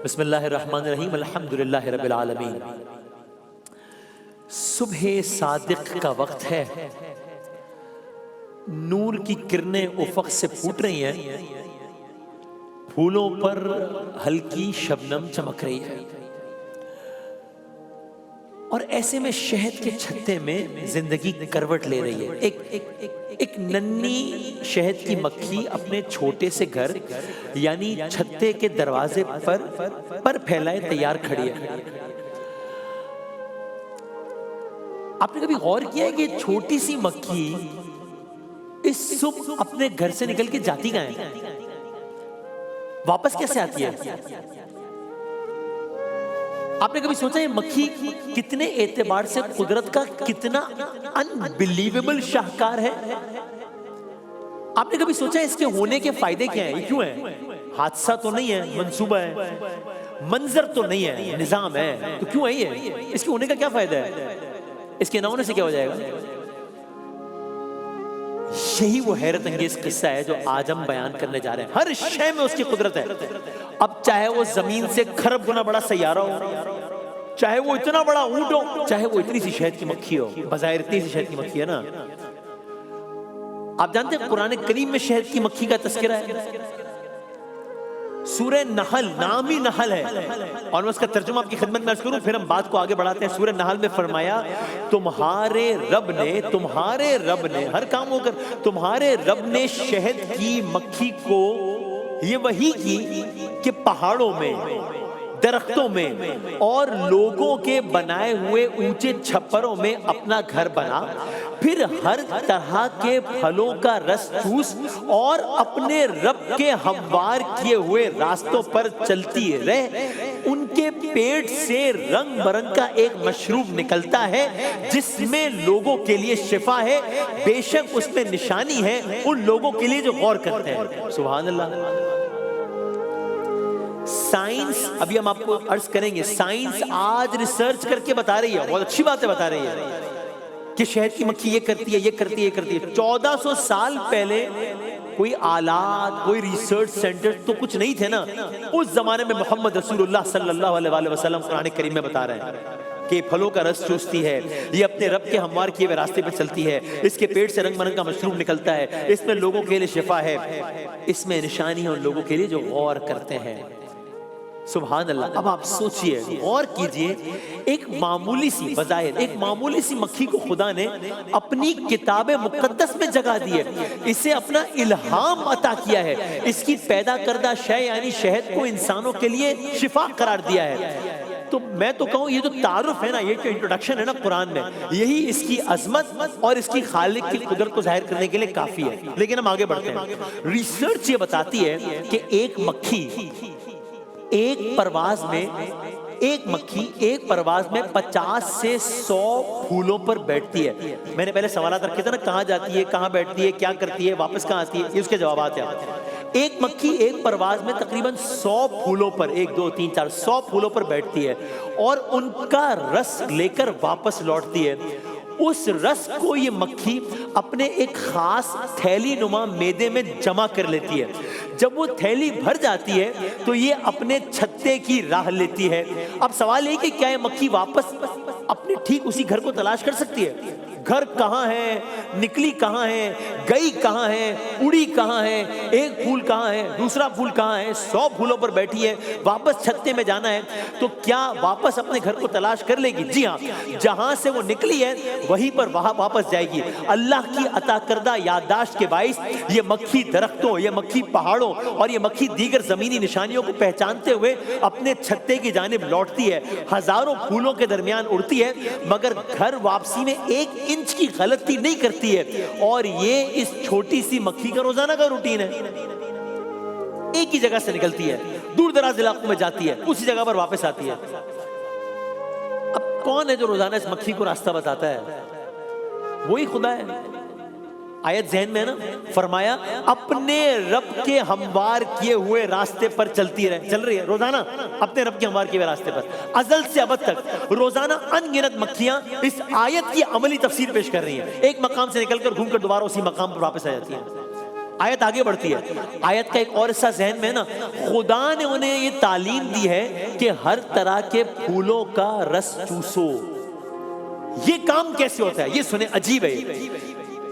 بسم اللہ الرحمن الرحیم، الحمدللہ رب العالمین۔ صبح صادق کا وقت ہے، نور کی کرنیں افق سے پھوٹ رہی ہیں، پھولوں پر ہلکی شبنم چمک رہی ہے، اور ایسے میں شہد کے چھتے میں زندگی کروٹ لے رہی ہے۔ ایک ننھی شہد کی مکھی اپنے چھوٹے سے گھر یعنی چھتے کے دروازے پر پھیلائے تیار کھڑی ہے۔ آپ نے کبھی غور کیا ہے کہ چھوٹی سی مکھی اس صبح اپنے گھر سے نکل کے جاتی کہاں ہے؟ واپس کیسے آتی ہے؟ آپ نے کبھی سوچا یہ مکھی کتنے اعتبار سے قدرت کا کتنا انبلیویبل شاہکار ہے؟ آپ نے کبھی سوچا اس کے ہونے کے فائدے کیا ہیں؟ یہ کیوں ہے؟ حادثہ تو نہیں ہے، منصوبہ ہے، منظر تو نہیں ہے، نظام ہے، تو کیوں ہے یہ؟ اس کے ہونے کا کیا فائدہ ہے؟ اس کے نہ ہونے سے کیا ہو جائے گا؟ یہی وہ حیرت انگیز قصہ ہے جو آج ہم بیان کرنے جا رہے ہیں۔ ہر شے میں اس کی قدرت ہے، اب چاہے وہ زمین سے کھرب گنا بڑا سیارہ ہو، چاہے وہ اتنا بڑا اونٹ ہو، چاہے وہ اتنی سی شہد کی مکھی ہو، بظاہر اتنی سی شہد کی مکھی ہے نا۔ آپ جانتے ہیں قرآن کریم میں شہد کی مکھی کا تذکرہ ہے، سورہ نحل، نام ہی نحل ہے، اور میں اس کا ترجمہ آپ کی خدمت میں عرض کروں پھر ہم بات کو آگے بڑھاتے ہیں۔ سورہ نحل میں فرمایا تمہارے رب نے ہر کام ہو کر تمہارے رب نے شہد کی مکھی کو یہ وحی کی کہ پہاڑوں میں، درختوں میں اور لوگوں کے بنائے ہوئے اونچے چھپروں میں اپنا گھر بنا، پھر ہر طرح کے پھلوں کا رس چوس اور اپنے رب کے ہموار کیے ہوئے راستوں پر چلتی رہ، ان کے پیٹ سے رنگ برنگ کا ایک مشروب نکلتا ہے جس میں لوگوں کے لیے شفا ہے، بے شک اس میں نشانی ہے ان لوگوں کے لیے جو غور کرتے ہیں۔ سبحان اللہ۔ سائنس، ابھی ہم آپ کو عرض کریں گے، سائنس آج ریسرچ کر کے بتا رہی ہے، بہت اچھی باتیں بتا رہی ہے کہ شہد کی مکھی یہ کرتی ہے، یہ کرتی ہے، یہ کرتی ہے۔ 1400 سال پہلے کوئی آلات، کوئی ریسرچ سینٹر تو کچھ نہیں تھے نا۔ اس زمانے میں محمد رسول اللہ صلی اللہ علیہ وسلم قرآن کریم میں بتا رہے ہیں کہ پھلوں کا رس چوستی ہے، یہ اپنے رب کے ہموار کیے ہوئے راستے پہ چلتی ہے، اس کے پیٹ سے رنگ برنگ کا مشروب نکلتا ہے، اس میں لوگوں کے لیے شفا ہے، اس میں نشانی ہے ان لوگوں کے لیے جو غور کرتے ہیں۔ سبحان اللہ۔ اب آپ سوچئے، غور کیجئے، ایک معمولی سی، بظاہر ایک معمولی سی مکھی کو خدا نے اپنی کتاب مقدس میں جگہ دی ہے، اسے اپنا الہام عطا کیا ہے، اس کی پیدا کردہ شے یعنی شہد کو انسانوں کے لیے شفا قرار دیا ہے۔ تو میں تو کہوں یہ جو تعارف ہے نا، یہ جو انٹروڈکشن ہے نا قرآن میں، یہی اس کی عظمت اور اس کی خالق کی قدرت کو ظاہر کرنے کے لیے کافی ہے۔ لیکن ہم آگے بڑھتے ہیں۔ ریسرچ یہ بتاتی ہے کہ ایک مکھی ایک پرواز میں 50 سے 100 پھولوں پر بیٹھتی ہے۔ میں نے پہلے سوالات رکھے تھے نا، کہاں جاتی ہے، کہاں بیٹھتی ہے، کیا کرتی ہے، واپس کہاں آتی ہے، یہ اس کے جوابات ہیں۔ ایک مکھی ایک پرواز میں تقریباً 100 پھولوں پر، 1 2 3 4 100 پھولوں پر بیٹھتی ہے اور ان کا رس لے کر واپس لوٹتی ہے۔ اس رس کو یہ مکھی اپنے ایک خاص تھیلی نما میدے میں جمع کر لیتی ہے۔ جب وہ تھیلی بھر جاتی ہے تو یہ اپنے چھتے کی راہ لیتی ہے۔ اب سوال یہ کہ کیا یہ مکھی واپس اپنے ٹھیک اسی گھر کو تلاش کر سکتی ہے؟ گھر کہاں ہے، نکلی کہاں ہے، گئی کہاں ہے، اڑی کہاں ہے، ایک پھول کہاں ہے، دوسرا پھول کہاں ہے، 100 پھولوں پر بیٹھی ہے، واپس چھتے میں جانا ہے، تو کیا واپس اپنے گھر کو تلاش کر لے گی؟ جی ہاں، جہاں سے وہ نکلی ہے وہیں پر وہاں واپس جائے گی۔ اللہ کی عطا کردہ یادداشت کے باعث یہ مکھی درختوں، یہ مکھی پہاڑوں اور یہ مکھی دیگر زمینی نشانیوں کو پہچانتے ہوئے اپنے چھتے کی جانب لوٹتی ہے، ہزاروں پھولوں کے درمیان اڑتی ہے، مگر گھر واپسی میں 1 انچ کی غلطی نہیں کرتی ہے، اور یہ اس چھوٹی سی مکھی کا روزانہ کا روٹین ہے۔ ایک ہی جگہ سے نکلتی ہے، دور دراز علاقوں میں جاتی ہے، اسی جگہ پر واپس آتی ہے۔ اب کون ہے جو روزانہ اس مکھی کو راستہ بتاتا ہے؟ وہی خدا ہے۔ آیت ذہن میں ہے نا، فرمایا اپنے رب کے ہموار کیے ہوئے راستے پر چلتی رہے، چل رہی ہے روزانہ اپنے رب کے ہموار کیے ہوئے راستے پر، ازل سے ابد تک روزانہ ان گنت مکھیاں اس آیت کی عملی تفسیر پیش کر رہی ہیں، ایک مقام سے نکل کر گھوم کر دوبارہ اسی مقام پر واپس آ جاتی ہیں۔ آیت آگے بڑھتی ہے. آیت کا ایک اور حصہ ذہن میں ہے نا, خدا نے انہیں یہ تعلیم دی ہے کہ ہر طرح کے پھولوں کا رس چوسو. یہ کام کیسے ہوتا ہے یہ سنیں, عجیب ہے,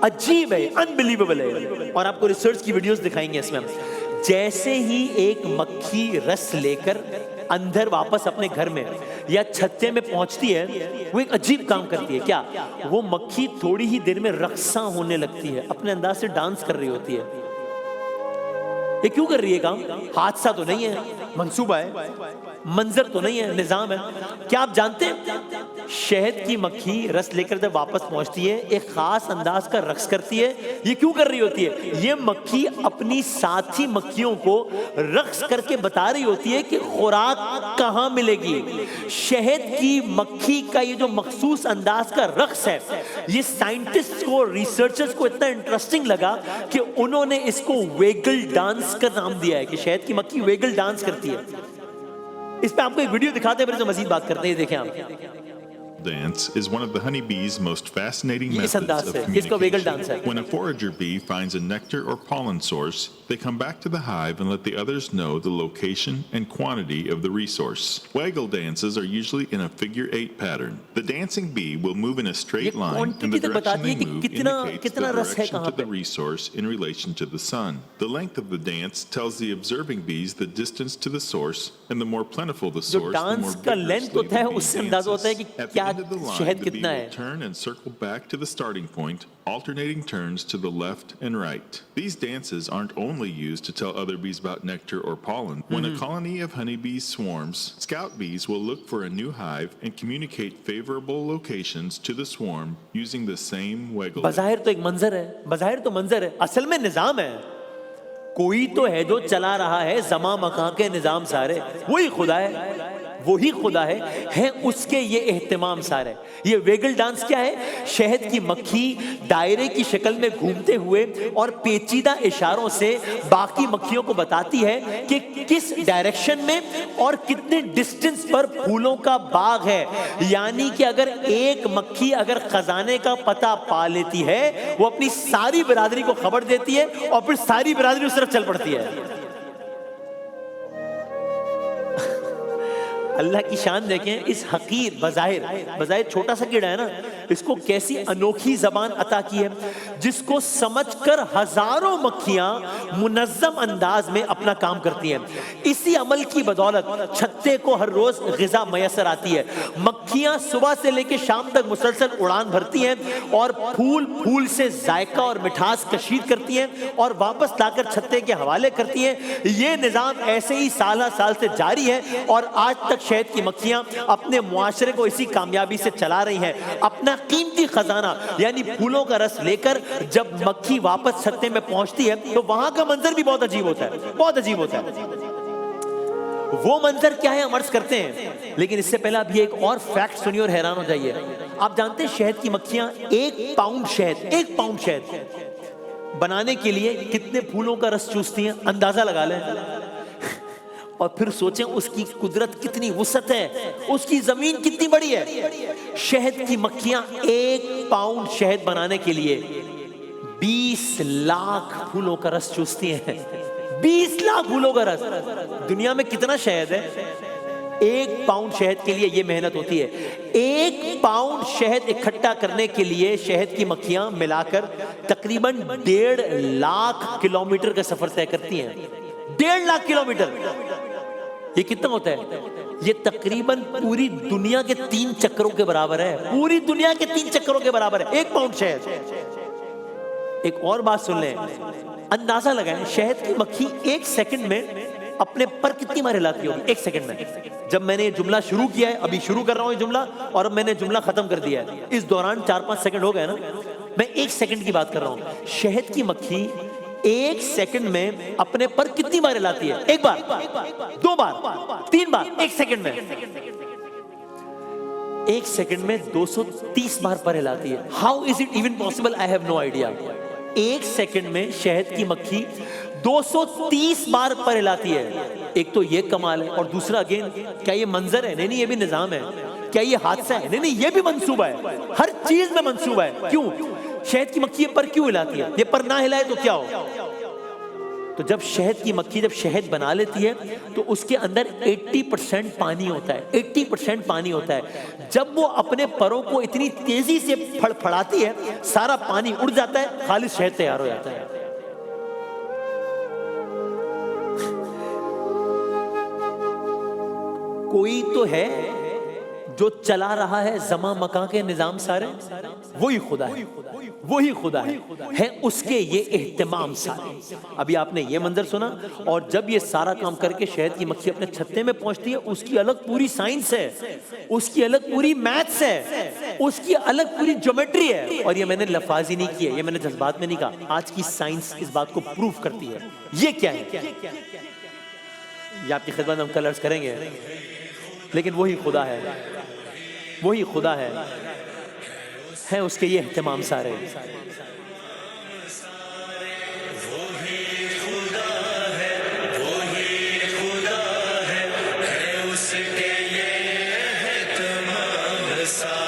عجیب ہے, انبلیویبل ہے. اور آپ کو ریسرچ کی ویڈیوز دکھائیں گے اس میں. جیسے ہی ایک مکھی رس لے کر اندر واپس اپنے گھر میں یا چھتے میں پہنچتی ہے, وہ ایک عجیب کام کرتی ہے. کیا؟ وہ مکھی تھوڑی ہی دیر میں رقصاں ہونے لگتی ہے, اپنے انداز سے ڈانس کر رہی ہوتی ہے. یہ کیوں کر رہی ہے کام؟ حادثہ تو نہیں ہے, منصوبہ ہے, منظر تو نہیں ہے, نظام ہے. کیا آپ جانتے ہیں شہد کی مکھی رس لے کر جب واپس پہنچتی ہے ایک خاص انداز کا رقص کرتی ہے. یہ کیوں کر رہی ہوتی ہے؟ یہ مکھی اپنی ساتھی مکھیوں کو رقص کر کے بتا رہی ہوتی ہے کہ خوراک کہاں ملے گی. شہد کی مکھی کا یہ جو مخصوص انداز کا رقص ہے, یہ سائنٹسٹ کو, ریسرچرز کو اتنا انٹرسٹنگ لگا کہ انہوں نے اس کو ویگل ڈانس کا نام دیا ہے, کہ شہد کی مکھی ویگل ڈانس کرتی ہے. اس پہ آپ کو ایک ویڈیو دکھاتے ہیں, پھر مزید بات کرتے ہیں. یہ دیکھیں آپ. Dance is one of the honeybee's most fascinating methods of communication. When a forager bee finds a nectar or pollen source, they come back to the hive and let the others know the location and quantity of the resource. Waggle dances are usually in a figure-8 pattern. The dancing bee will move in a straight line, and the direction they move indicates the direction to the resource in relation to the sun. The length of the dance tells the observing bees the distance to the source, and the more plentiful the source, the more vigorously the bee dances. At the end of the line, the bee will turn and circle back to the starting point, alternating turns to the left and right. These dances aren't only used to tell other bees about nectar or pollen. When a colony of honeybees swarms, scout bees will look for a new hive and communicate favorable locations to the swarm using the same waggle. بظاہر تو ایک منظر ہے, بظاہر تو منظر ہے, اصل میں نظام ہے. کوئی تو ہے جو چلا رہا ہے زماں مکان کے نظام سارے, وہی خدا ہے, وہی خدا ہے اس کے یہ اہتمام سارے. یہ ویگل ڈانس کیا ہے؟ شہد کی مکھی دائرے کی شکل میں گھومتے ہوئے اور پیچیدہ اشاروں سے باقی مکھیوں کو بتاتی ہے کہ کس ڈائریکشن میں اور کتنے ڈسٹنس پر پھولوں کا باغ ہے. یعنی کہ اگر ایک مکھی اگر خزانے کا پتہ پا لیتی ہے, وہ اپنی ساری برادری کو خبر دیتی ہے اور پھر ساری برادری اس طرف چل پڑتی ہے. اللہ کی شان دیکھیں, اس حقیر بظاہر چھوٹا سا کیڑا ہے نا, اس کو کیسی انوکھی زبان عطا کی ہے جس کو سمجھ کر ہزاروں مکھیاں منظم انداز میں اپنا کام کرتی ہیں. اسی عمل کی بدولت چھتے کو ہر روز غذا میسر آتی ہے. مکھیاں صبح سے لے کے شام تک مسلسل اڑان بھرتی ہیں اور پھول سے ذائقہ اور مٹھاس کشید کرتی ہیں اور واپس لا کر چھتے کے حوالے کرتی ہیں. یہ نظام ایسے ہی سالہ سال سے جاری ہے اور آج تک شہد کی مکھیاں اپنے معاشرے کو اسی کامیابی سے چلا رہی ہیں. اپنا قیمتی خزانہ یعنی پھولوں کا رس لے کر جب مکھی واپس چھتے میں پہنچتی ہے تو وہاں کا منظر بھی بہت عجیب ہوتا ہے, بہت عجیب ہوتا ہے. وہ منظر کیا ہے ہم عرض کرتے ہیں, لیکن اس سے پہلے آپ یہ ایک اور فیکٹ سنیے اور حیران ہو جائیے. آپ جانتے ہیں شہد کی مکھیاں ایک پاؤنڈ شہد بنانے کے لیے کتنے پھولوں کا رس چوستی ہیں؟ اندازہ لگا لیں اور پھر سوچیں اس کی قدرت کتنی وسعت ہے, اس کی زمین کتنی بڑی ہے. شہد کی مکھیاں 1 پاؤنڈ شہد بنانے کے لیے 20 لاکھ پھولوں کا رس چوستی ہیں. 20 لاکھ پھولوں کا رس. دنیا میں کتنا شہد ہے؟ 1 پاؤنڈ شہد کے لیے یہ محنت ہوتی ہے. 1 پاؤنڈ شہد اکٹھا کرنے کے لیے شہد کی مکھیاں ملا کر تقریباً 1.5 لاکھ کلومیٹر کا سفر طے کرتی ہیں. 1.5 لاکھ کلومیٹر. یہ کتنا ہوتا ہے؟ یہ تقریباً پوری دنیا کے 3 چکروں کے برابر ہے. پوری دنیا کے 3 چکروں کے برابر ہے 1 پاؤنڈ شہد. ایک اور بات سن لیں, اندازہ لگائیں شہد کی مکھی 1 سیکنڈ میں اپنے پر کتنی بار ہلاتی ہوگی؟ 1 سیکنڈ میں. جب میں نے یہ جملہ شروع کیا ہے, ابھی شروع کر رہا ہوں یہ جملہ, اور اب میں نے جملہ ختم کر دیا ہے, اس دوران 4-5 سیکنڈ ہو گئے نا. میں 1 سیکنڈ کی بات کر رہا ہوں. شہد کی مکھی 1 سیکنڈ میں اپنے پر کتنی بار ہلاتی ہے؟ 1 بار, 2 بار, 3 بار, 1 سیکنڈ میں. 1 سیکنڈ میں 230 بار پر ہلاتی ہے. How is it even possible? I have no idea. 1 second میں شہد کی مکھی 230 بار پر ہلاتی ہے. ایک تو یہ کمال ہے, اور دوسرا اگین کیا یہ منظر ہے؟ نہیں, یہ بھی نظام ہے. کیا یہ حادثہ ہے؟ نہیں, یہ بھی منصوبہ ہے. ہر چیز میں منصوبہ ہے. کیوں؟ شہد کی مکھی یہ پر کیوں ہلاتی ہے؟ یہ پر نہ ہلائے تو کیا ہو؟ تو جب شہد کی مکھی جب شہد بنا لیتی ہے تو اس کے اندر 80% پانی ہوتا ہے، 80% پانی ہوتا ہے. جب وہ اپنے پروں کو اتنی تیزی سے پھڑپھڑاتی ہے سارا پانی اڑ جاتا ہے، خالص شہد تیار ہو جاتا ہے. کوئی تو ہے جو چلا رہا ہے زماں مکان کے نظام سارے، وہی خدا ہے، وہی خدا ہے اس کے یہ اہتمام سارے. ابھی آپ نے یہ منظر سنا، اور جب یہ سارا کام کر کے شہد کی مکھی اپنے چھتے میں پہنچتی ہے، اس کی الگ پوری سائنس ہے، اس کی الگ پوری میتھس ہے، اس کی الگ پوری جیومیٹری ہے. اور یہ میں نے لفاظی نہیں کیا، یہ میں نے جذبات میں نہیں کہا، آج کی سائنس اس بات کو پروف کرتی ہے. یہ کیا ہے؟ یہ آپ کی خدمت میں ہم کل عرض کریں گے، لیکن وہی خدا ہے، وہی خدا ہے اس کے یہ اہتمام سارے. اس کے یہ اہتمام سارے.